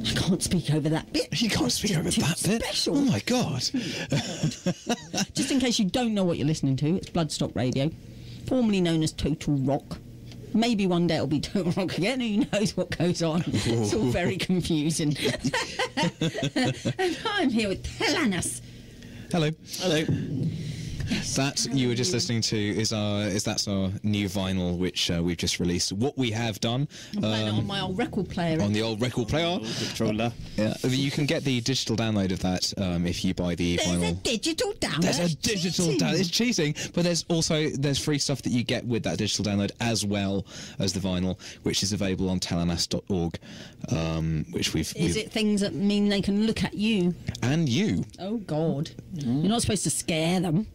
I can't speak over that bit. You can't speak over that bit? Special. Oh my God. Just in case you don't know what you're listening to, it's Bloodstock Radio, formerly known as Total Rock. Maybe one day it'll be Total Rock again, who knows what goes on. It's all very confusing. And I'm here with TALANAS. Hello. Hello. That you were just listening to that's our new vinyl, which we've just released. What we have done I'm playing it on my old record player. on the old record player. Controller. Yeah, you can get the digital download of that if you buy the vinyl. There's a digital download. There's a digital download. It's cheating, but there's free stuff that you get with that digital download as well as the vinyl, which is available on talanas.org. Which we've. Is it things that mean they can look at you? And you. Oh God! You're not supposed to scare them.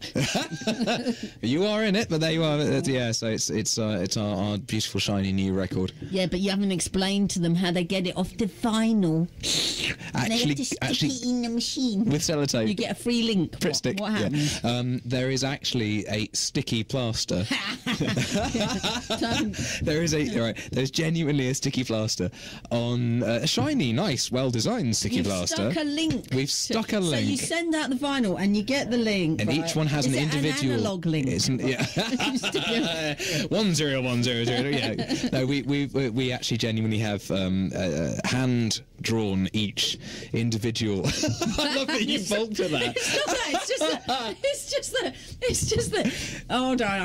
You are in it, but there you are. Yeah, so it's our beautiful shiny new record. Yeah, but you haven't explained to them how they get it off the vinyl. They have to stick it in the machine with sellotape. You get a free link. Pritt stick. What happens? Yeah. There is actually a sticky plaster. There's genuinely a sticky plaster on a shiny, nice, well-designed sticky plaster. We've stuck a link. We've stuck a link. So you send out the vinyl and you get the link. And right? each one has Is an it individual. An analog link. Yeah. 10100. Yeah. No, we actually genuinely have hand drawn each individual. I love that you bolt to that. It's just that. Hold on,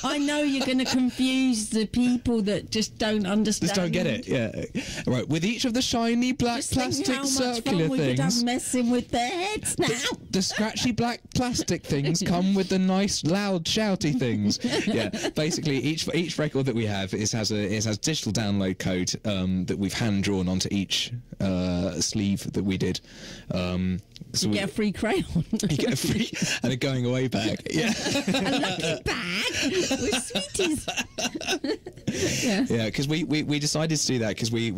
I know you're going to confuse the people that just don't understand. Just don't get it. Yeah. Right. With each of the shiny black just plastic think how much circular fun we things. could have messing with their heads now. The scratchy black plastic things come with the nice loud shouty things. Yeah, basically each record that we have has digital download code that we've hand drawn onto each sleeve that we did. So you get a free crayon. You get a free and a going away bag. Yeah, a lucky bag with sweeties. Yeah, because we decided to do that because we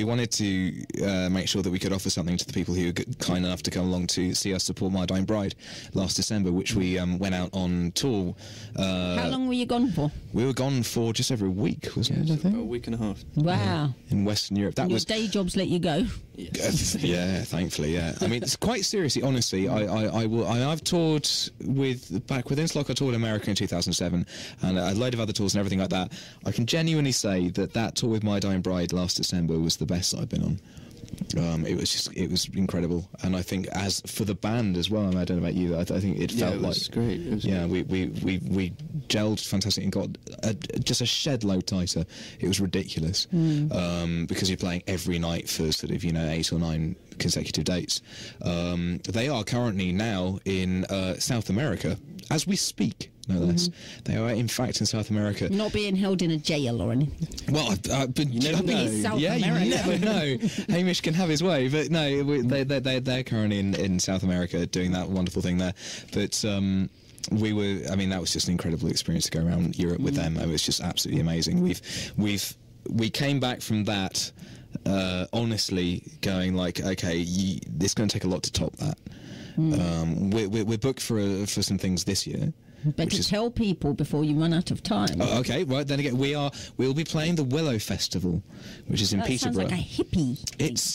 wanted to make sure that we could offer something to the people who were kind enough to come along to see us support My Dying Bride last December, which we went out on tour. How long were you gone for? We were gone for just over a week, wasn't it? I think About a week and a half. Wow. In Western Europe, that Your was day jobs let you go. yeah, thankfully, yeah. I mean, it's quite seriously, honestly. I've toured with Innslock. I toured America in 2007, and a load of other tours and everything like that. I can genuinely say that tour with My Dying Bride last December was the best I've been on. It was incredible, and I think as for the band as well, I don't know about you, I think it felt it was like great. It was great. We gelled fantastic and got just a shed load tighter. It was ridiculous because you're playing every night for sort of 8 or 9 consecutive dates. They are currently now in South America as we speak. No less. They are, in fact, in South America. Not being held in a jail or anything. Well, you never know. Yeah, you never know. Hamish can have his way, but no, they're currently in South America doing that wonderful thing there. But that was just an incredible experience to go around Europe with them. It was just absolutely amazing. We came back from that honestly going like, okay, it's going to take a lot to top that. We're booked for some things this year. Better tell people before you run out of time. Okay, right, then again, we'll be playing the Willow Festival, which is in Peterborough. Sounds like a hippie.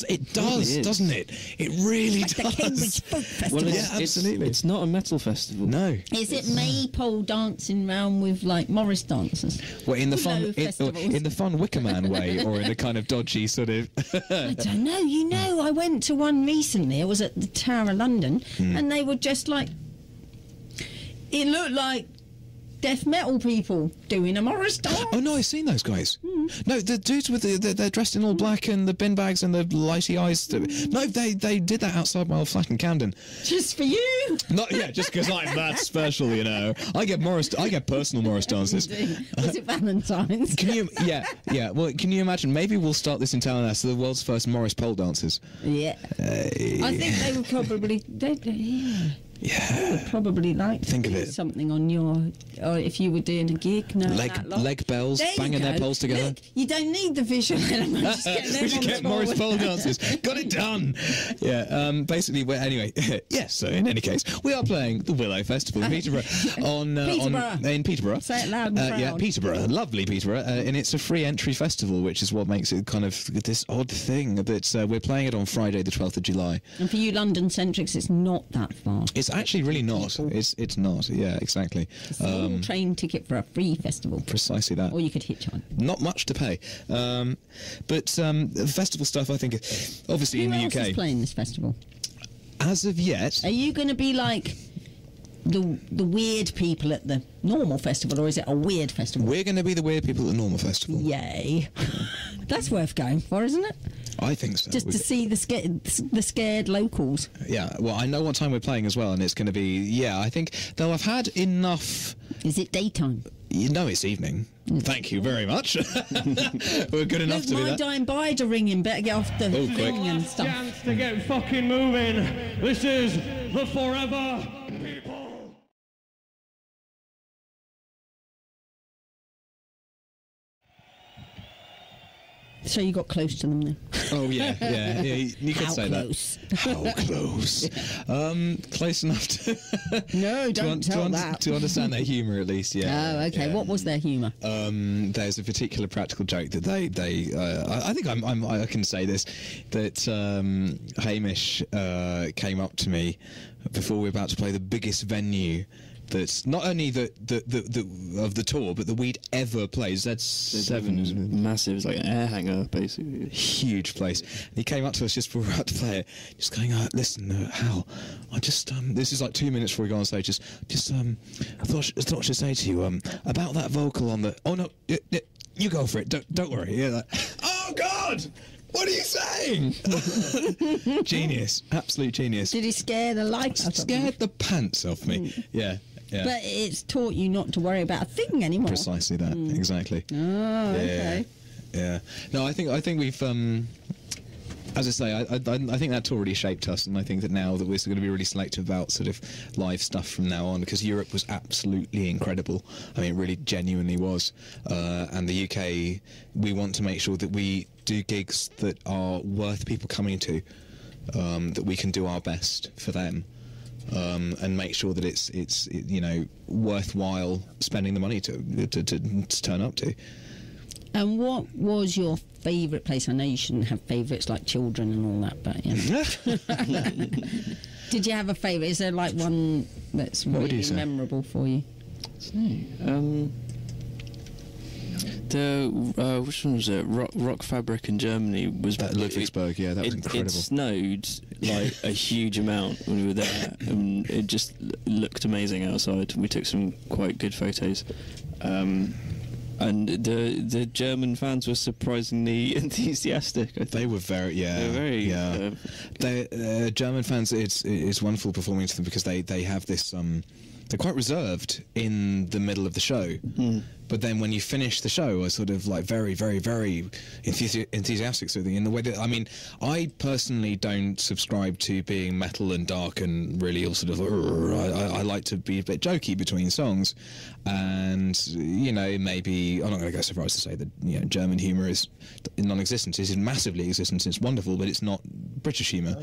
It does, really doesn't it? It really does. Like the Cambridge Folk Festival. Well, yeah, absolutely. It's not a metal festival. No. Is it maypole dancing round with like Morris dancers? Well, in the fun Wicker Man way, or in a kind of dodgy sort of. I don't know. I went to one recently. I was at the Tower of London, and they were just like. It looked like death metal people doing a Morris dance. Oh no, I've seen those guys. No, the dudes with they're dressed in all black and the bin bags and the lighty eyes. No, they did that outside my old flat in Camden. Just for you? Not just because I'm that special, I get personal Morris dances. Was it Valentine's? Can you? Yeah. Well, can you imagine? Maybe we'll start this in TALANAS, the world's first Morris pole dancers. Yeah. I think they would probably. Yeah. Yeah. would probably like to Think of do it. something on your, or if you were doing a gig. No, that lot. Leg bells, There you banging their go. poles together. Look, you don't need the visual element. Just get them We should on the get Morris board. pole dancers. Got it done. Yeah. Basically, anyway. Yes. So in any case, we are playing the Willow Festival in Peterborough in Peterborough. Say it loud and proud. Yeah, Peterborough, lovely Peterborough, and it's a free entry festival, which is what makes it kind of this odd thing that we're playing it on Friday, the 12th of July. And for you London centrics, it's not that far. It's actually really not. It's not. Yeah, exactly. It's a full train ticket for a free festival. Precisely that. Or you could hitchhike. Not much to pay, but the festival stuff. I think, obviously, in Who the else UK, is playing this festival? as of yet, Are you going to be like the weird people at the normal festival, or is it a weird festival? we're going to be the weird people at the normal festival. Yay! That's worth going for, isn't it? I think so. Just to see the scared locals. Yeah. Well, I know what time we're playing as well, and it's going to be. Yeah, I think though I've had enough. Is it daytime? You know, it's evening. Thank you very much. We're good enough to do my that. dying Bida ringing. Better get off the quick. thing and stuff. Chance to get fucking moving. This is the Forever People. So you got close to them then? Oh yeah, yeah. You could How say close? that. How close? Close enough to. No, don't tell that. To understand their humour, at least. Yeah. Oh, okay. Yeah. What was their humour? There's a particular practical joke that they I think I can say this, that Hamish came up to me before we were about to play the biggest venue that's not only the of the tour, but that we'd ever played. That's 7 is massive. It's like an air hangar, basically. Huge place. And he came up to us just before we were about to play it, just going, "Listen, Hal, I just this is like 2 minutes before we go on stage. Just I thought I should say to you about that vocal on the. Oh no, you go for it. Don't worry. Yeah. Like, oh God." What are you saying? Genius, absolute genius. Did he scare the life out of you? Scared the pants off me. Yeah, yeah. But it's taught you not to worry about a thing anymore. Precisely that, exactly. Oh, okay. Yeah. No, I think we've. As I say, I think that tour really shaped us, and I think that now that we're going to be really selective about sort of live stuff from now on, because Europe was absolutely incredible. I mean, it really genuinely was. And the UK, we want to make sure that we do gigs that are worth people coming to, that we can do our best for them, and make sure that it's worthwhile spending the money to turn up to. And what was your favourite place? I know you shouldn't have favourites like children and all that, but did you have a favourite? Is there like one that's really memorable for you? Which one was it? Rock Fabric in Germany was Ludwigsburg. Yeah, that was incredible. It snowed like a huge amount when we were there, and it just looked amazing outside. We took some quite good photos. And the German fans were surprisingly enthusiastic. I think. They were very, German fans. It's wonderful performing to them because they have this. They're quite reserved in the middle of the show, but then when you finish the show, are sort of like very, very, very enthusiastic. Sort of thing, in the way that I personally don't subscribe to being metal and dark and really all sort of. I like to be a bit jokey between songs, and maybe I'm not going to go so far as to say that German humour is non-existent. It is massively existent. It's wonderful, but it's not British humour.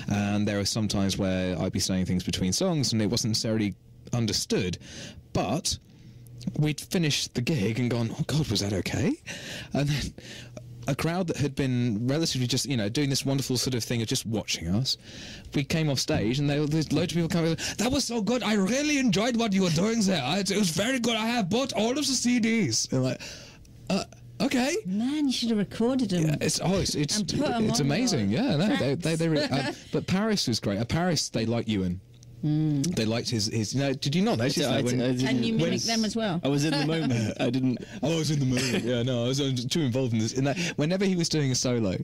And there are some times where I'd be saying things between songs, and it wasn't necessarily understood, but we'd finished the gig and gone, oh God, was that okay? And then a crowd that had been relatively just doing this wonderful sort of thing of just watching us, we came off stage and there's loads of people coming, that was so good, I really enjoyed what you were doing there, it was very good, I have bought all of the CDs. And like, okay. Man, you should have recorded them. Yeah, it's amazing. Yeah, no, they really, but Paris was great. At Paris, they like Ewan. They liked his. Did you not notice that? And you mimic them as well. I was in the moment. I didn't. I was in the moment. Yeah, no, I was too involved in this. In that, whenever he was doing a solo,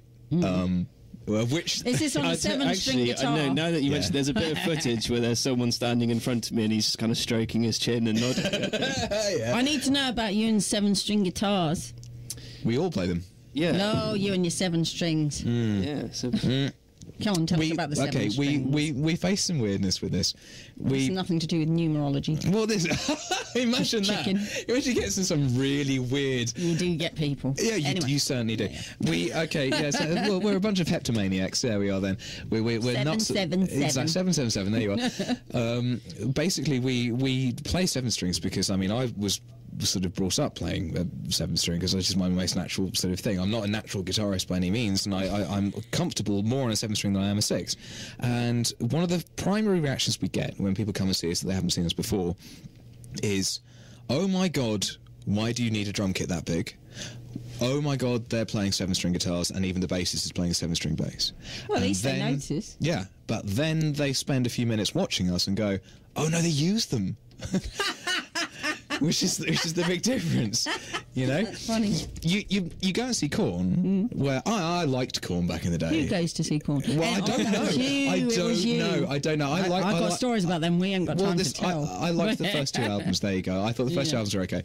which is this on a 7-string guitar? No, now that you mentioned, there's a bit of footage where there's someone standing in front of me and he's just kind of stroking his chin and nodding. I need to know about you and 7-string guitars. We all play them. Yeah. No, you and your 7 strings. Yeah. So. Come on, tell us about the seven strings. we face some weirdness with this. It's nothing to do with numerology. Well, this imagine Chicken. that. You actually get some really weird. You do get people. Yeah, Anyway. you certainly do. Yeah. So, we're a bunch of heptomaniacs. There we are. Then we're not 777. 777. There you are. Basically, we play 7 strings because I was sort of brought up playing a 7 string because it's just my most natural sort of thing. I'm not a natural guitarist by any means, and I'm comfortable more on a 7 string than I am a 6. And one of the primary reactions we get when people come and see us that they haven't seen us before is, "Oh my God, why do you need a drum kit that big? Oh my God, they're playing 7 string guitars, and even the bassist is playing a 7 string bass." Well, at And least they notice. Yeah, but then they spend a few minutes watching us and go, "Oh no, they use them." Which is the big difference, you know. That's funny. You go and see Korn, where I liked Korn back in the day. Who goes to see Korn? Well, I don't know. I don't know. I've got stories about them. We ain't got time to tell. I liked the first 2 albums. There you go. I thought the first 2 albums were okay.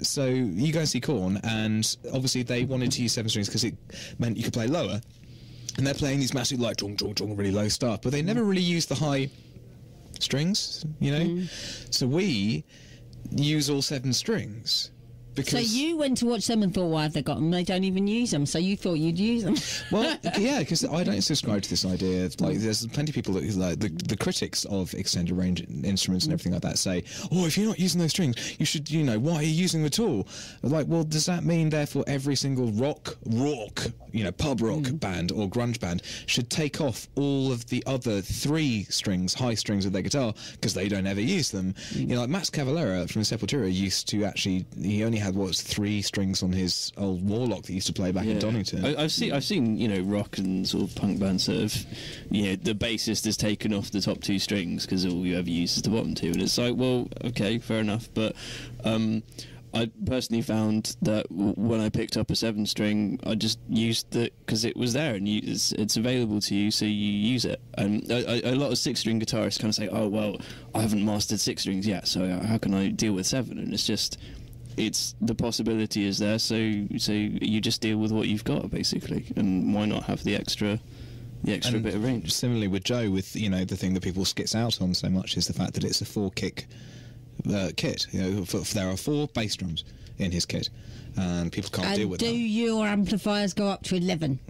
So you go and see Korn, and obviously they wanted to use 7 strings because it meant you could play lower. And they're playing these massive, like, dong, dong, dong, really low stuff, but they never really used the high strings, you know. So we use all 7 strings. Because So you went to watch them and thought, why have they got them? They don't even use them. So you thought you'd use them. Well, yeah, because I don't subscribe to this idea of, like, there's plenty of people that, like, the critics of extended range instruments and everything like that say, "Oh, if you're not using those strings, you should, why are you using them at all?" Like, well, does that mean therefore every single rock, pub rock band or grunge band should take off all of the other 3 strings, high strings of their guitar because they don't ever use them? Like Max Cavalera from Sepultura used to actually, he only had 3 strings on his old Warlock that he used to play back in Donington. I've seen rock and sort of punk bands that have, the bassist has taken off the top 2 strings because all you ever use is the bottom 2, and it's like, well, okay, fair enough, but I personally found that when I picked up a 7 string, I just used it because it was there and it's available to you, so you use it. And a lot of 6 string guitarists kind of say, "Oh well, I haven't mastered 6 strings yet, so how can I deal with 7?" And it's the possibility is there, so you just deal with what you've got basically, and why not have the extra bit of range? Similarly with Joe, with the thing that people skits out on so much is the fact that it's a 4-kick kit. There are 4 bass drums in his kit, and people can't deal with that. that. Do your amplifiers go up to 11?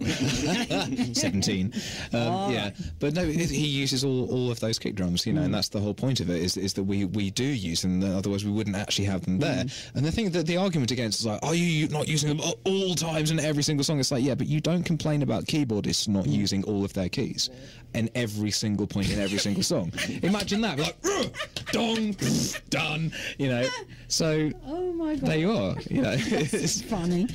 17. Yeah, but no, he uses all of those kick drums, and that's the whole point of it, is that we do use them, otherwise we wouldn't actually have them there. And the thing that the argument against is like, are you not using them at all times in every single song? It's like, yeah, but you don't complain about keyboardists not using all of their keys in every single point in every single song. Imagine that, like, dong, done, so Oh my God. there you are, It's funny.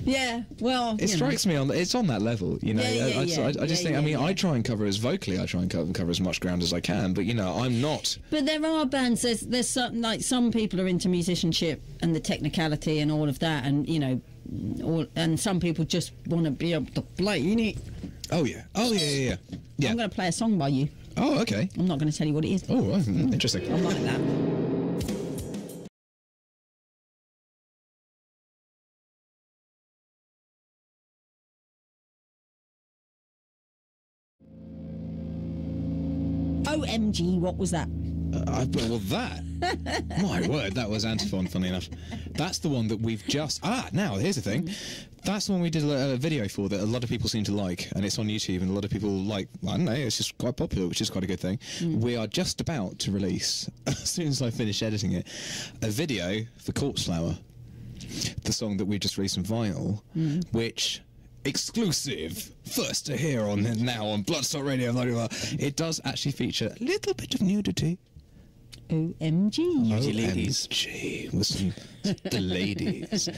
Yeah, well, it strikes me it's on that level, I just think, I try and cover as vocally, I try and cover as much ground as I can, but I'm not. But there are bands, there's some people are into musicianship and the technicality and all of that, and and some people just want to be able to play, Oh yeah. I'm going to play a song by you. Oh, okay. I'm not going to tell you what it is. Oh, interesting. I'm like that. OMG, what was that? My word, that was antiphon, funny enough. That's the one that we've just... now, here's the thing. That's the one we did a video for that a lot of people seem to like, and it's on YouTube, and a lot of people like, I don't know, it's just quite popular, which is quite a good thing. We are just about to release, as soon as I finish editing it, a video for Corpseflower, the song that we just released on vinyl, which... exclusive, first to hear on Bloodstock Radio, blah, blah, blah. It does actually feature a little bit of nudity. OMG. OMG. Listen, the ladies.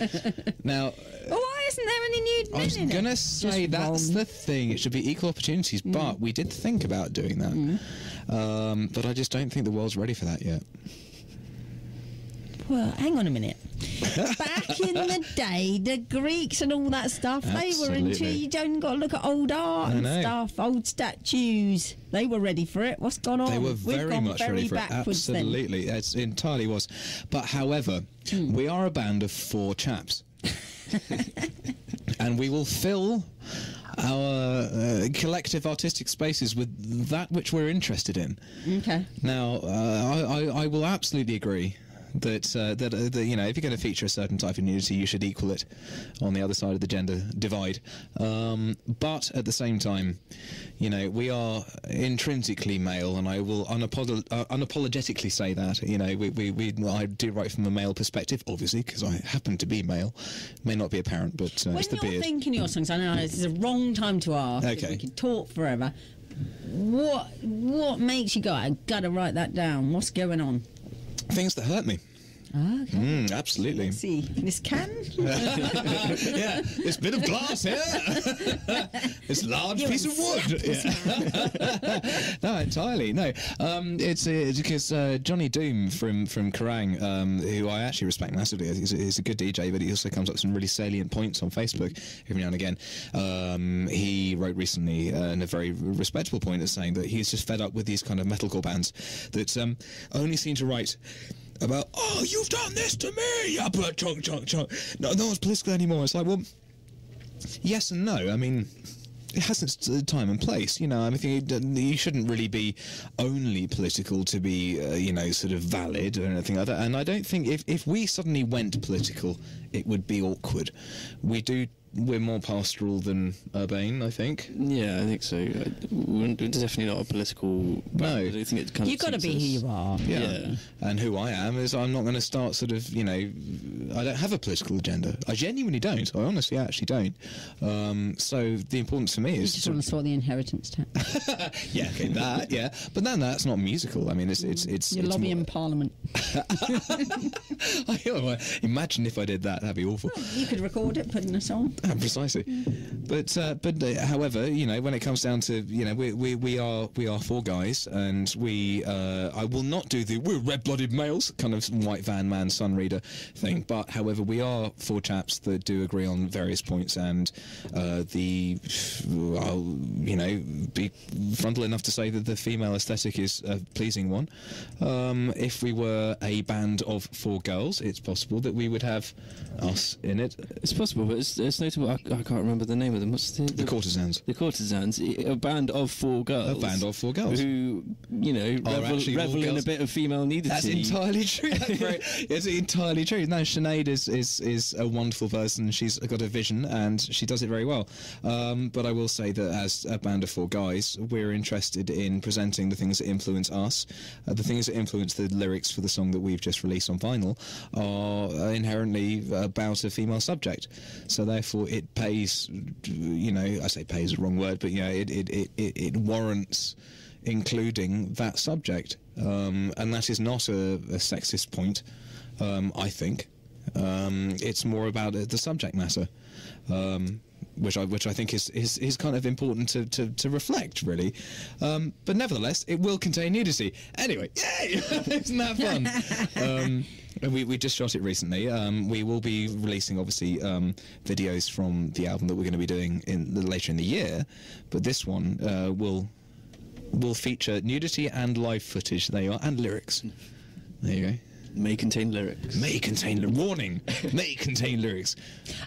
Now... why isn't there any nude men in it? I was going to say, that's the thing. It should be equal opportunities, but we did think about doing that. But I just don't think the world's ready for that yet. Well, hang on a minute. Back in the day, the Greeks and all that stuff, they were into it. You don't got to look at old art and stuff, old statues. They were ready for it. What's gone on? They were very much ready for it. Absolutely. It entirely was. But however, we are a band of 4 chaps. And we will fill our collective artistic spaces with that which we're interested in. Okay. Now, I will absolutely agree that you know, if you're going to feature a certain type of nudity, you should equal it on the other side of the gender divide. But at the same time, you know, we are intrinsically male, and I will unapologetically say that. You know, I do write from a male perspective, obviously, because I happen to be male. May not be apparent, but it's the When you're beard. thinking your songs, I know this is a wrong time to ask. Okay. We could talk forever. What makes you go, I gotta write that down? What's going on? Things that hurt me. Okay. Absolutely. Let's see, this can? Yeah, this bit of glass here. This large piece of wood. Yeah. No, entirely. No, it's because Johnny Doom from Kerrang, who I actually respect massively. He's a good DJ, but he also comes up with some really salient points on Facebook every now and again. He wrote recently in a very respectable point, saying that he's just fed up with these kind of metalcore bands that only seem to write about, oh, you've done this to me, yeah, but chunk. No one's political anymore. It's like, well, yes and no. I mean, it has its time and place, you know. I mean, you shouldn't really be only political to be, you know, sort of valid or anything like that. And I don't think if we suddenly went political, it would be awkward. We're more pastoral than urbane, I think. Yeah, I think so. We're definitely not a political. No. I don't think it kind You've got to be who you are. Yeah. And who I am is I'm not going to start sort of, you know, I don't have a political agenda. I genuinely don't. I honestly actually don't. So the importance for me You is just want to sort the inheritance tax. yeah, okay, that, yeah. But then that's not musical. I mean, it's You're lobbying more... Parliament. Imagine if I did that. That'd be awful. Well, you could record it, put in a song. Precisely. But however, you know, when it comes down to, you know, we are four guys, and I will not do the we're red-blooded males kind of white van man sun reader thing. But however, we are four chaps that do agree on various points, and I'll, you know, be frontal enough to say that the female aesthetic is a pleasing one. If we were a band of four girls, it's possible that we would have us in it. It's possible, but it's notable. I can't remember the name of them. What's The Courtesans. The Courtesans, a band of four girls. A band of four girls. Who, you know, revel in a bit of female nudity. That's entirely true. It's entirely true. No, Sinead is a wonderful person. She's got a vision, and she does it very well. But I will say that as a band of four guys, we're interested in presenting the things that influence us. The things that influence the lyrics for the song that we've just released on vinyl are inherently about a female subject. So therefore, it pays. You know, I say "pays" is the wrong word, but yeah, it warrants including that subject, and that is not a sexist point. I think it's more about the subject matter. Which I think is kind of important to reflect, really. But nevertheless, it will contain nudity. Anyway, yay! Isn't that fun? We just shot it recently. We will be releasing, obviously, videos from the album that we're going to be doing later in the year. But this one will feature nudity and live footage. There you are, and lyrics. There you go. May contain lyrics. May contain warning. May contain lyrics.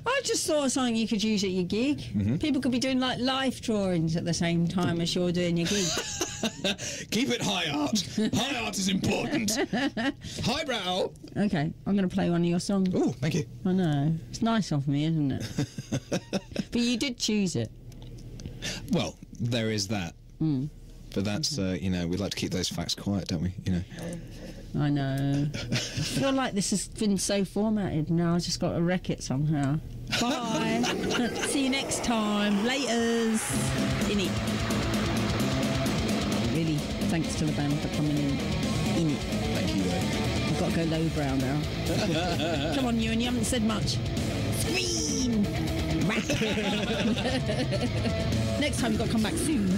I just thought of something you could use at your gig. Mm-hmm. People could be doing like life drawings at the same time as you're doing your gig. Keep it high art. High art is important. Highbrow. Okay, I'm going to play one of your songs. Oh, thank you. I know. It's nice of me, isn't it? But you did choose it. Well, there is that. Mm. But that's, you know, we like to keep those facts quiet, don't we? You know. I know. I feel like this has been so formatted now. I just got to wreck it somehow. Bye. See you next time. Laters. In it. Really, thanks to the band for coming in. In it. Thank you, though. I've got to go lowbrow now. Come on, Ewan, you haven't said much. Scream! Next time you've got to come back soon.